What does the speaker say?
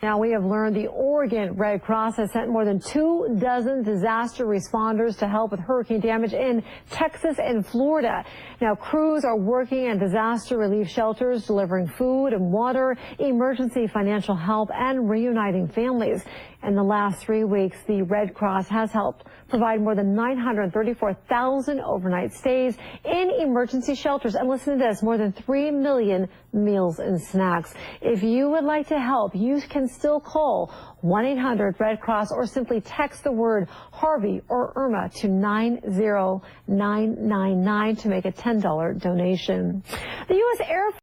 Now, we have learned the Oregon Red Cross has sent more than 24 disaster responders to help with hurricane damage in Texas and Florida. Now, crews are working in disaster relief shelters, delivering food and water, emergency financial help, and reuniting families. In the last 3 weeks, the Red Cross has helped provide more than 934,000 overnight stays in emergency shelters. And listen to this, more than 3 million meals and snacks. If you would like to help, you can still call 1-800-RED-CROSS or simply text the word Harvey or Irma to 90999 to make a $10 donation. The U.S. Air Force